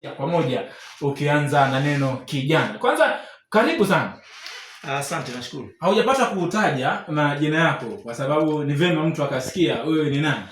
Ya pamoja ukianza na neno kijana. Kwanza karibu sana. Asante, nashukuru. Haujapata kutaja majina yako kwa sababu ni vema mtu akasikia wewe ni nani.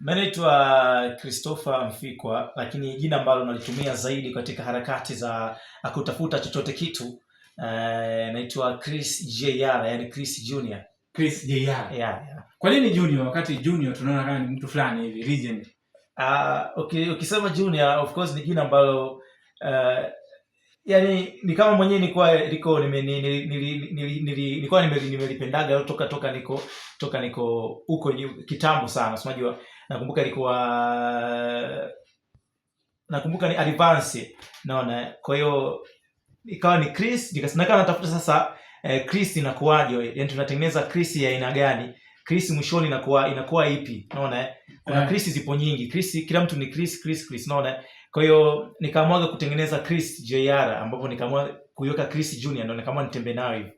Mimi naitwa Christopher Mfikwa, lakini jina ambalo nalitumia zaidi katika harakati za kutafuta chochote kitu naitwa Chris JR, yani Chris Junior. Chris JR. Yeah. Kwa nini Junior wakati Junior tunaona kama ni mtu fulani hivi legend? Okay, ukisema Junior of course ni jina ambalo yani ni kama mwenyewe nilikuwa nimelipendaga toka niko huko kitambo sana. Unajua, nakumbuka ni advance, naona. Kwa hiyo ikawa ni Chris, nikasema natafuta sasa Chris inakuaje, yani tunatengeneza Chris ya aina gani, Chris mwishoni inakuwa ipi, unaona. Kuna Chris zipo nyingi, Chris kila mtu ni Chris, unaona. Kwa hiyo nikaamua kutengeneza Chris JR, ambapo nikaamua kuiweka Chris Junior, ndio nikaamua nitembe nayo hivi.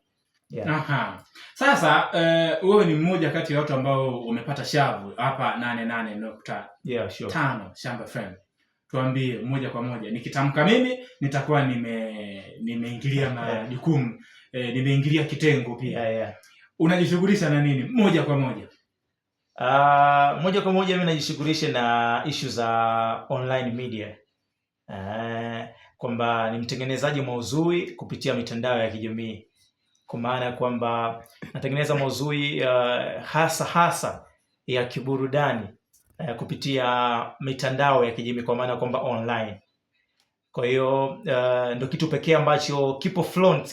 Yeah. Aha. Sasa wewe ni mmoja kati ya watu ambao umepata shavu hapa 88.5. Yeah, sure. Shamba FM. Tuambie moja kwa moja. Nikitamka mimi nitakuwa nimeingilia majukumu, nimeingilia kitengo pia. Yeah. Unajishughulisha na nini moja kwa moja? Moja kwa moja mimi najishughulisha na issue za online media. Kwamba ni mtengenezaji maudhui kupitia mitandao ya kijamii. Kwa maana kwamba natengeneza maudhui hasa ya kiburudani kupitia mitandao ya kijamii, kwa maana kwamba online. Kwa hiyo ndio kitu pekee ambacho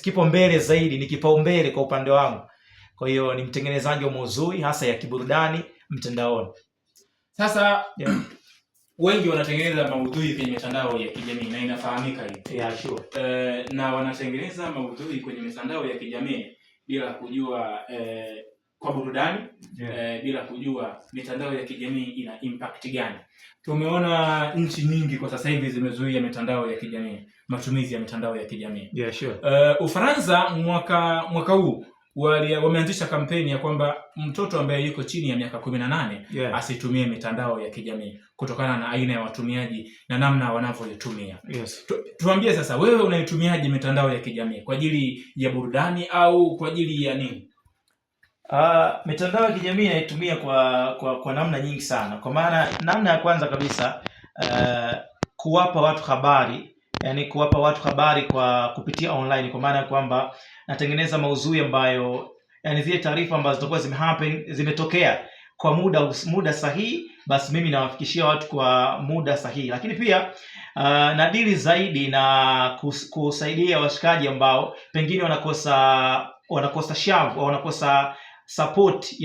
kipo mbele zaidi, ni kipaumbele kwa upande wangu. Kwa hiyo ni mtengenezaji wa maudhui hasa ya kiburudani mtandaoni. Sasa wengi wanatengeneza maudhui kwenye mitandao ya kijamii na inafahamika hivi. Yeah, sure. Na wanatengeneza maudhui kwenye mitandao ya kijamii bila kujua kwa burudani, bila kujua mitandao ya kijamii ina impact gani. Tumeona nchi nyingi kwa sasa hivi zimezuia mitandao ya kijamii, matumizi ya mitandao ya kijamii. Yeah, sure. Ufaransa mwaka huu wameanzisha kampeni ya kwamba mtoto ambaye yuko chini ya miaka 18 asitumie mitandao ya kijamii kutokana na aina ya watumiaji na namna wanavyoitumia. Yes. Tuambie sasa, wewe unaitumiaje mitandao ya kijamii? Kwa ajili ya burudani au kwa ajili ya nini? Mitandao ya kijamii naitumia kwa namna nyingi sana. Kwa maana namna ya kwanza kabisa kuwapa watu habari, yani kuwapa watu habari kwa kupitia online, kwa maana kwamba natengeneza maudhui ambayo yani zile taarifa ambazo zitakuwa zimetokea kwa muda sahihi, basi mimi nawafikishia watu kwa muda sahihi. Lakini pia nadili zaidi na kusaidia washikaji ambao pengine wanakosa shavu au wanakosa support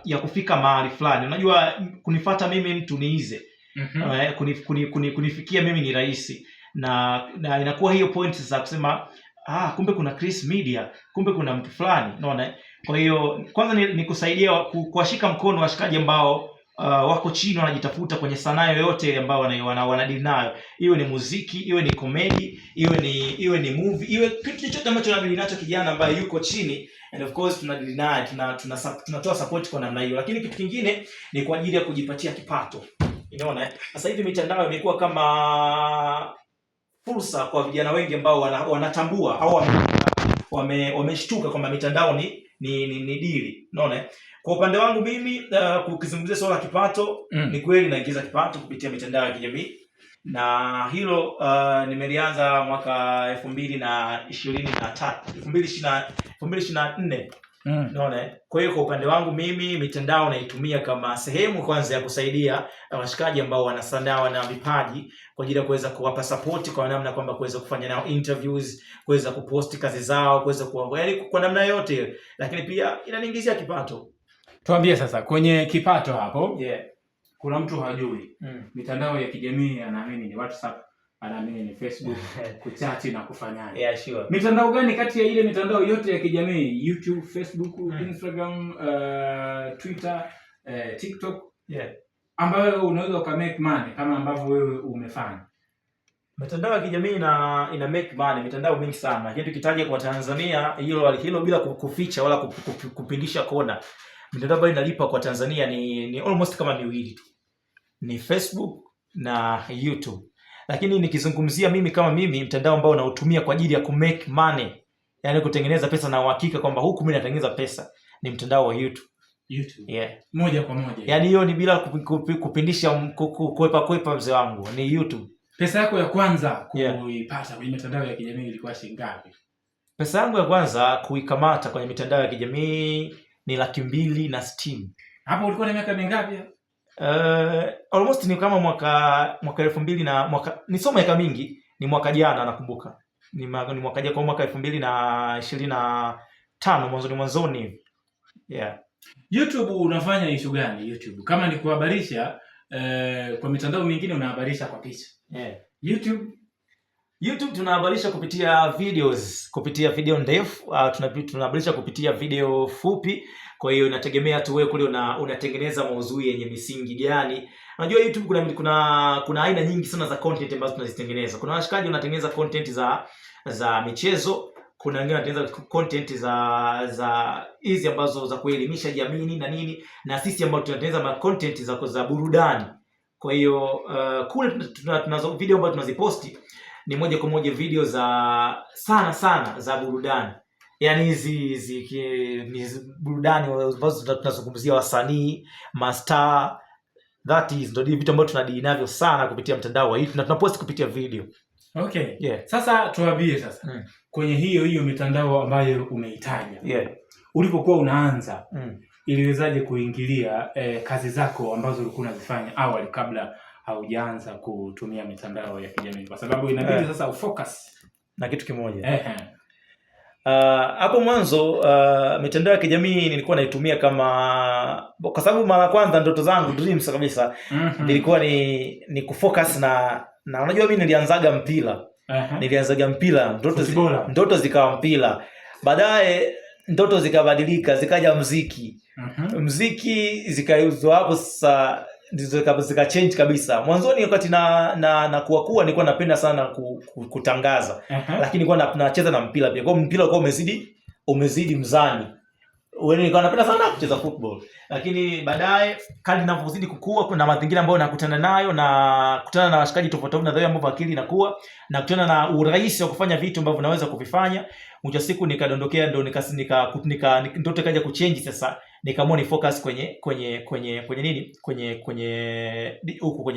ya kufika mahali fulani. Unajua, kunifuata mimi mtu niize, kunifikia mimi ni rahisi, na inakuwa hiyo point za kusema kumbe kuna Chris Media, kumbe kuna mtu fulani, unaona. Kwa hiyo kwanza ni kusaidia kuwashika mkono washikaji ambao wako chini wanajitafuta kwenye sanaa yoyote ambao wanadili nayo, iwe ni muziki, iwe ni comedy, iwe ni movie, iwe kitu chochote ambacho tunadili nacho kijana ambaye yuko chini, and of course tunadili naye, tunatoa support kwa namna hiyo. Lakini kitu kingine ni kwa ajili ya kujipatia kipato. Unaona, sasa hivi mitandao imekuwa kama fursa kwa vijana wengi ambao wanatambua au wameshtuka kwamba mitandao ni dili. Unaona, kwa upande wangu mimi kukizungumzia swala la kipato, ni kweli naingiza kipato kupitia mitandao ya kijamii, na hilo nimelianza mwaka 2024. Unaona, kwa hiyo kwa upande wangu mimi mitandao naitumia kama sehemu kwanza ya kusaidia washikaji ambao wana sanaa, wana vipaji, kwa ajili ya kuweza kuwapa support kwa namna kwamba kuweza kufanya nao interviews, kuweza kuposti kazi zao, kuweza kwa namna yote, lakini pia inaniingizia kipato. Tuambie sasa kwenye kipato hapo. Kuna mtu hajui mitandao ya kijamii, anaamini ni WhatsApp, anaamini ni Facebook, kuchati na kufanyaje. Yeah, sure. Mitandao gani kati ya ile mitandao yote ya kijamii, YouTube, Facebook, Instagram, Twitter, TikTok, ambayo unaweza ukamake money kama ambavyo wewe umefanya? Mitandao ya kijamii ina make money, mitandao mingi sana. Lakini tukitaja kwa Tanzania, hilo bila kuficha wala kupindisha kona, mitandao ambayo inalipa kwa Tanzania ni almost kama miwili tu. Ni Facebook na YouTube. Lakini nikizungumzia mimi kama mimi, mtandao ambao nautumia kwa ajili ya kumake money, yani kutengeneza pesa na uhakika kwamba huku mimi natengeneza pesa, ni mtandao wa YouTube. Yeah. Moja kwa moja. Yani hiyo ni bila kupindisha kwepa mzee wangu, ni YouTube. Pesa yako ya kwanza kuipata kwenye mitandao ya kijamii ilikuwa shilingi ngapi? Pesa yangu ya kwanza kuikamata kwenye mitandao ya kijamii ni 260,000. Hapo ulikuwa na miaka mingapi? Almost ni kama mwaka 2000 na ni sio miaka mingi, ni mwaka jana nakumbuka. Ni mwaka jana, kwa mwaka 2025 mwanzoni. Yeah. YouTube unafanya issue gani YouTube? Kama ni kuhabarisha, kwa mitandao mingine unahabarisha kwa picha. Yeah. YouTube tunahabarisha kupitia videos, kupitia video ndefu, tunahabarisha kupitia video fupi. Kwa hiyo inategemea tu wewe kule unatengeneza maudhui yenye misingi gani. Unajua YouTube kuna aina nyingi sana za content ambazo tunazitengeneza. Kuna washikaji wanatengeneza content za michezo, kuna wengine wanatengeneza content za hizi ambazo za kuelimisha jamii na nini, na sisi ambao tunatengeneza content za burudani. Kwa hiyo kule tunazo video ambazo tunaziposti ni moja kwa moja video sana za burudani. Yaani hizi burudani ambazo tunazungumzia wasanii, mastaa, ndio vitu ambavyo tunadili navyo sana kupitia mtandao wa YouTube na tunapost kupitia video. Okay. Yeah. Sasa tuambie sasa. Kwenye hiyo mitandao ambayo umeitaja. Yeah. Ulipokuwa unaanza, iliwezaje kuingilia kazi zako ambazo ulikuwa unazifanya awali kabla haujaanza kutumia mitandao ya kijamii? Kwa sababu inabidi sasa ufocus na kitu kimoja. Hapo mwanzo mitandao ya kijamii nilikuwa naitumia kwa sababu mara kwanza ndoto zangu dreams kabisa nilikuwa ni kufocus na unajua mimi nilianzaga mpira. Nilianzaga mpira, ndoto zikawa mpira. Baadaye ndoto zikabadilika, zikaja muziki. Muziki zikauzwa hapo sasa, zika change kabisa. Mwanzoni wakati na kuwa nilikuwa napenda sana kutangaza. Lakini nilikuwa nacheza na mpira pia. Kwa mpira ulikuwa umezidi mzani. Wewe nilikuwa napenda sana kucheza football. Lakini baadaye kadri ninavyozidi kukua, kuna mazingira ambayo nakutana nayo, na kutana na washikaji tofauti na dhayo ambao akili inakuwa, na kutana na urahisi wa kufanya vitu ambavyo naweza kuvifanya. Mwisho wa siku nikadondokea, ndo ndoto ikaja kuchange sasa. Nikaamua ni focus kwenye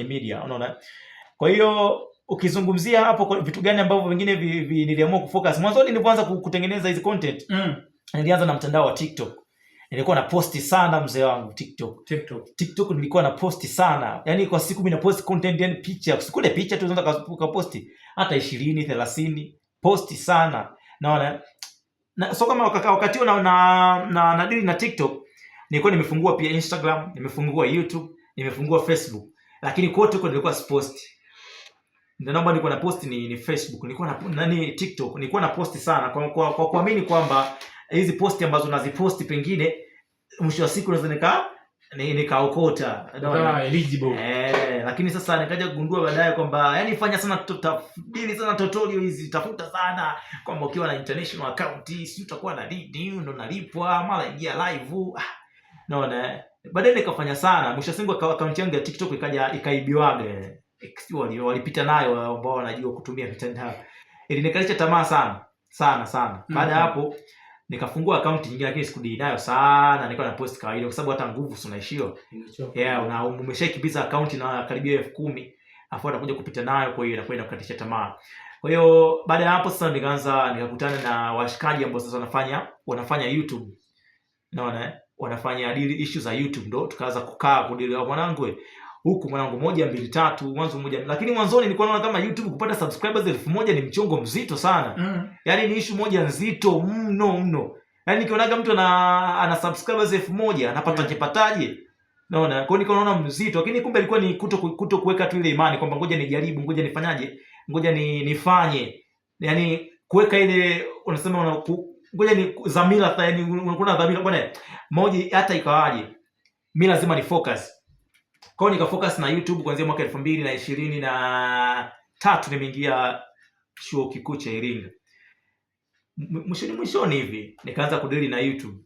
media, unaona. Kwa hiyo ukizungumzia hapo vitu gani ambavyo vingine niliamua kufocus. Mwanzo nilipoanza kutengeneza hizi content, nilianza na mtandao wa TikTok. Nilikuwa na posti sana mzee wangu TikTok nilikuwa na posti sana. Yaani kwa siku mimi na post content, yani picha. Usikule picha tu unaweza kuposti hata 20, 30 posti sana. Naona so kama wakati huo na deal na TikTok, nilikuwa nimefungua pia Instagram, nimefungua YouTube, nimefungua Facebook. Lakini kote huko nilikuwa siposti. Ndio namba nilikuwa na posti ni Facebook. Nilikuwa na TikTok, nilikuwa na posti sana kwa kuamini kwamba hizi posti ambazo naziposti pengine mwisho wa siku naweza nikaokota eligible. Lakini sasa nikaja kugundua baadaye kwamba yani fanya sana tutafadili sana tutorial hizi, tafuta sana kwamba ukiwa na international account si utakuwa na lead ndo nalipwa mara ingia live. Naona baadaye nikafanya sana, mwisho wa siku account yangu ya TikTok ikaibiwaga. Walipita nayo ambao wanajua kutumia mitandao. Ilinikalisha tamaa sana. Baada hapo nikafungua account nyingine, lakini sikudili nayo sana, nilikuwa na post kawaida kwa sababu hata nguvu unaishiwa. Umeshaikibiza account na karibia 10,000, afu anakuja kupita nayo, kwa hiyo inakuwa inakukatisha tamaa. Kwa hiyo baada ya hapo sasa nikakutana na washikaji ambao sasa wanafanya YouTube. Naona wanafanya issue za YouTube, ndo tukaanza kukaa kudili mwanangu huku 1 2 3 mwanzo mmoja. Lakini mwanzoni nilikuwa naona kama YouTube kupata subscribers 1000 ni mchongo mzito sana. Yaani ni issue moja nzito mno. Yaani nikionaga mtu ana subscribers 1000 anapataje? Naona kwa hiyo nikaona mzito, lakini kumbe ilikuwa ni kuto kuweka tu ile imani kwamba ngoja nijaribu, ngoja nifanyaje, ngoja nifanye. Yaani kuweka ile unasema ngoja ni dhamira, yaani unakuwa dhamira bwana moja hata ikawaje. Mimi lazima ni focus. Kwa hiyo nikafocus na YouTube kuanzia mwaka 2023 nimeingia chuo kikuu cha Iringa. Mwishoni hivi nikaanza kudili na YouTube.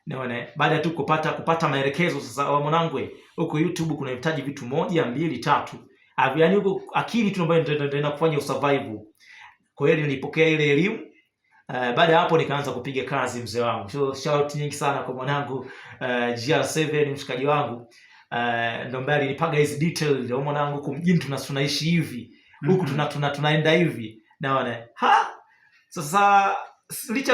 Naona baada tu kupata maelekezo sasa, mwanangu huko YouTube kunahitaji vitu 1 2 3. Yaani huko akili tu ambayo ndio kufanya usurvive. Kwa hiyo nilipokea ile elimu. Baada ya hapo nikaanza kupiga kazi mzee wangu. So shout nyingi sana kwa mwanangu GR7 mshikaji wangu. Ndio mbali nilipaga hizi detail ndio mwanangu kumjini tunaishi hivi. Huku tunaenda hivi. Naona. Sasa licha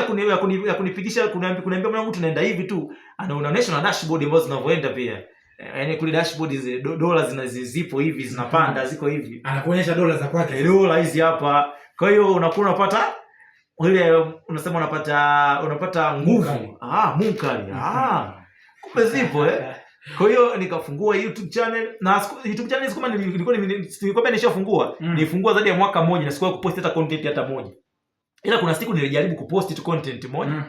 ya kunipigisha kuniambia mwanangu tunaenda hivi tu, anaonyesha na dashboard ambazo zinavyoenda pia. Yaani kule dashboard hizi dola zipo hivi zinapanda ziko hivi. Anakuonyesha dola za kwake. Dola hizi hapa. Kwa hiyo unakuwa unapata ile unasema unapata nguvu. Munkali. Kumbe zipo Kwa hiyo nikafungua YouTube channel na YouTube channel kama nilikuwa nishafungua. Nilifungua zaidi ya mwaka mmoja na sikuwa kupost hata content hata moja. Ila kuna siku nilijaribu kupost tu content moja.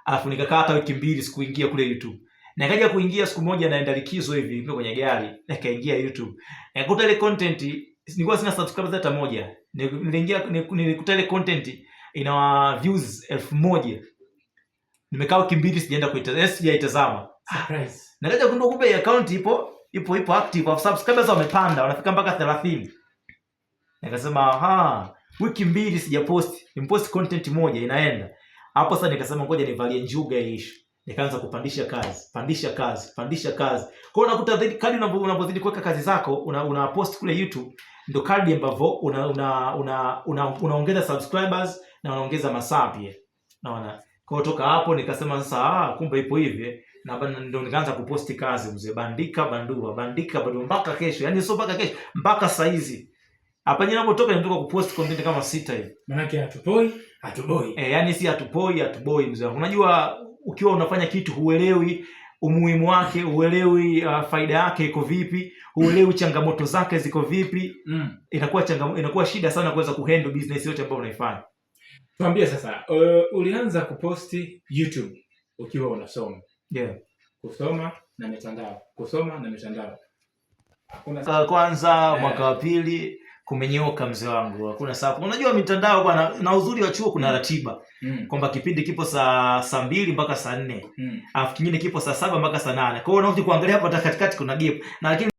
Alafu nikakaa hata wiki 2 sikuingia kule YouTube. Na nikaja kuingia siku moja naenda likizo hivi nipo kwenye gari, nikaingia YouTube. Nikakuta ile content nilikuwa sina subscribers hata moja. Nilikuta ile content ina views 1000. Nimekaa wiki 2 sijaenda sijaitazama. Surprise. Nikaja kugundua kumbe account ipo active, subscribers wamepanda, wanafika mpaka 30. Nikasema wiki 2 sijapost, nimepost content moja inaenda. Hapo sasa nikasema ngoja nivalie njuga issue. Nikaanza kupandisha kazi. Kwa hiyo unakuta kadri unapozidi kuweka kazi zako, una post kule YouTube, ndio kadri ambavyo unaongeza subscribers na unaongeza masaa pia. Naona. Kwa hiyo toka hapo nikasema sasa kumbe ipo hivi. Na ndio nikaanza kuposti kazi mzee, bandika bandua mpaka kesho. Yaani sio mpaka kesho, mpaka saa hizi. Hapa ninapotoka nimetoka kupost content kama 6 hivi. Maana yake hatuboi. Yaani si hatuboi mzee. Unajua ukiwa unafanya kitu huelewi umuhimu wake, huelewi faida yake iko vipi, huelewi changamoto zake ziko vipi, inakuwa shida sana kuweza kuhandle business yote ambayo unaifanya. Tuambie sasa, ulianza kuposti YouTube ukiwa unasoma. Kusoma na mitandao. Kwanza mwaka wa pili kumenyoka mzee wangu. Hakuna sababu. Unajua mitandao bwana, na uzuri wa chuo kuna ratiba. Kwamba kipindi kipo saa 2 mpaka saa 4. Alafu kingine kipo saa 7 mpaka saa 8. Kwa hiyo unarudi kuangalia hapa katikati kuna gap. Na lakini